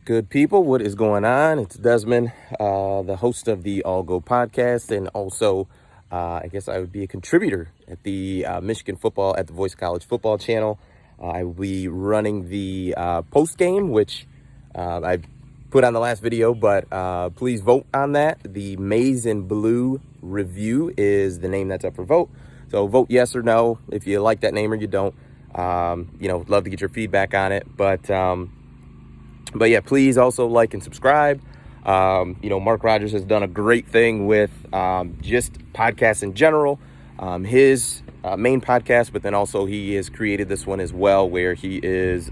Good people, what is going on? It's Desmond, the host of the All Go podcast, and also I guess I would be a contributor at the Michigan football at the Voice College football channel. I will be running the post game, which I put on the last video, but please vote on that. The Maize and Blue review is the name that's up for vote. So vote yes or no if you like that name or you don't. Love to get your feedback on it, But yeah, please also like and subscribe. Mark Rogers has done a great thing with just podcasts in general. His main podcast, but then also he has created this one as well, where he is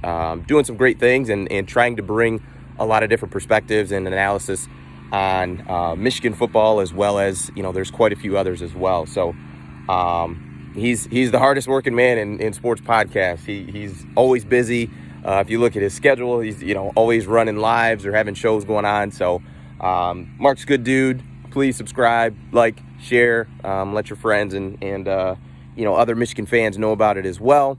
doing some great things and trying to bring a lot of different perspectives and analysis on Michigan football, as well as, there's quite a few others as well. So he's the hardest working man in sports podcasts. He's always busy. If you look at his schedule, he's, always running lives or having shows going on. So Mark's a good dude. Please subscribe, like, share, let your friends and other Michigan fans know about it as well.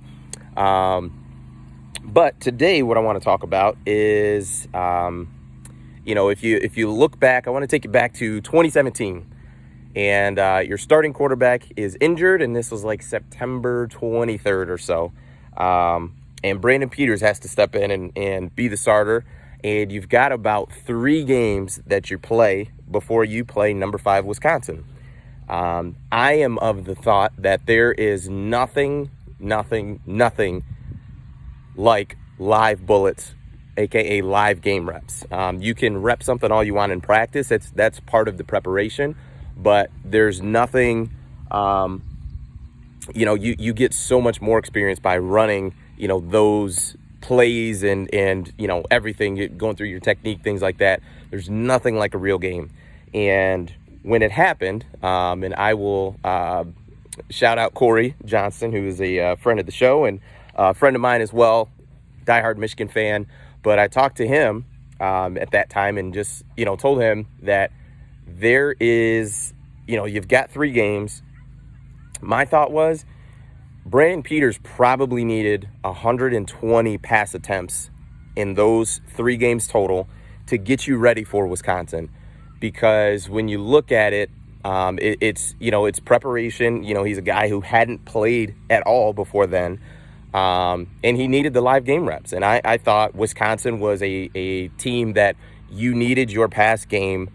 But today what I want to talk about is, if you look back, I want to take you back to 2017. And your starting quarterback is injured, and this was like September 23rd or so. And Brandon Peters has to step in and be the starter. And you've got about 3 games that you play before you play number 5 Wisconsin. I am of the thought that there is nothing like live bullets, aka live game reps. You can rep something all you want in practice. That's part of the preparation, but there's nothing. You get so much more experience by running, those plays and everything, going through your technique, things like that. There's nothing like a real game. And when it happened, and I will shout out Corey Johnston, who is a friend of the show and a friend of mine as well, diehard Michigan fan. But I talked to him at that time and just, told him that there is, you've got 3 games. My thought was Brandon Peters probably needed 120 pass attempts in those 3 games total to get you ready for Wisconsin. Because when you look at it, it's preparation. He's a guy who hadn't played at all before then. And he needed the live game reps. And I thought Wisconsin was a team that you needed your pass game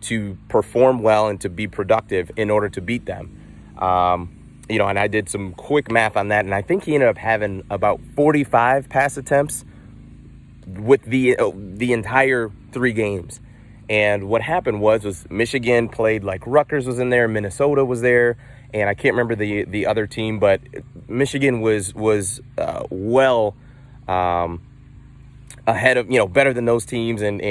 to perform well and to be productive in order to beat them. And I did some quick math on that, and I think he ended up having about 45 pass attempts with the entire 3 games. And what happened was Michigan played like Rutgers was in there, Minnesota was there, and I can't remember the other team, but Michigan was well ahead of, better than those teams, and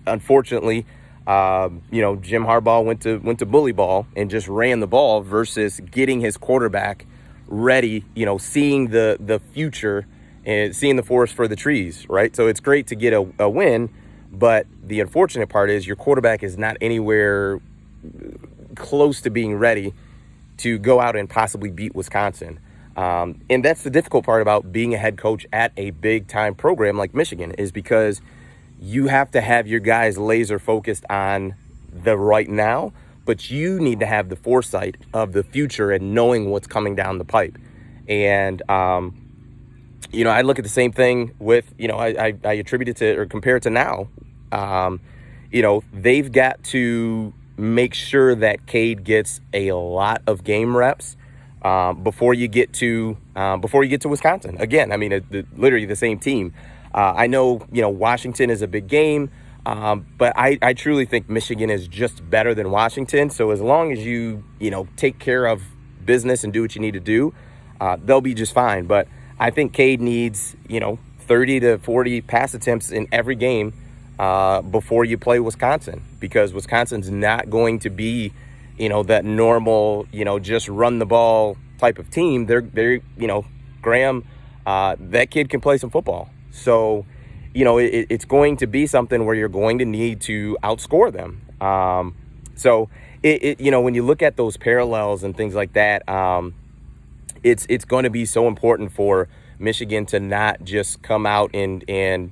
unfortunately, Jim Harbaugh went to bully ball and just ran the ball versus getting his quarterback ready, seeing the future and seeing the forest for the trees, right? So it's great to get a win, but the unfortunate part is your quarterback is not anywhere close to being ready to go out and possibly beat Wisconsin. And that's the difficult part about being a head coach at a big-time program like Michigan, is because you have to have your guys laser focused on the right now, but you need to have the foresight of the future and knowing what's coming down the pipe. And, I look at the same thing with, I attribute it to or compare it to now. They've got to make sure that Cade gets a lot of game reps before you get to Wisconsin. Again, literally the same team. I know, Washington is a big game, but I truly think Michigan is just better than Washington. So as long as you take care of business and do what you need to do, they'll be just fine. But I think Cade needs, 30 to 40 pass attempts in every game before you play Wisconsin, because Wisconsin's not going to be, that normal, just run the ball type of team. They're Graham, that kid can play some football. So, it's going to be something where you're going to need to outscore them. So, when you look at those parallels and things like that, it's going to be so important for Michigan to not just come out and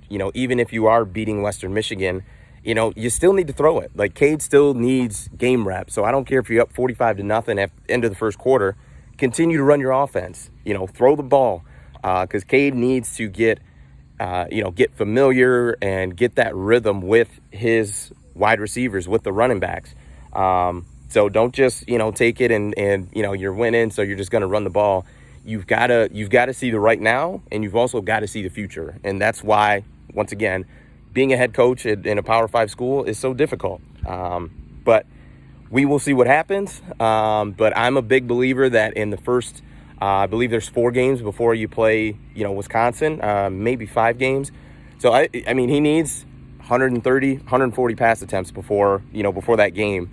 you know, even if you are beating Western Michigan, you know, you still need to throw it. Like, Cade still needs game reps. So I don't care if you're up 45-0 at the end of the first quarter, continue to run your offense. You know, throw the ball, because Cade needs to get familiar and get that rhythm with his wide receivers, with the running backs. So don't just, you know, take it and you know, you're winning, so you're just going to run the ball. You've got to see the right now, and you've also got to see the future. And that's why, once again, being a head coach in a Power 5 school is so difficult. But we will see what happens. But I'm a big believer that in the first, I believe there's 4 games before you play, you know, Wisconsin, maybe 5 games. So I mean, he needs 130, 140 pass attempts before that game.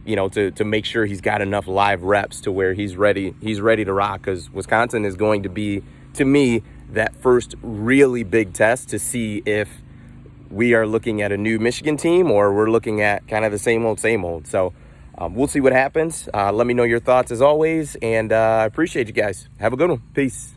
You know, to make sure he's got enough live reps to where he's ready to rock, because Wisconsin is going to be, to me, that first really big test to see if we are looking at a new Michigan team or we're looking at kind of the same old. So we'll see what happens. Let me know your thoughts as always, and I appreciate you guys. Have a good one. Peace.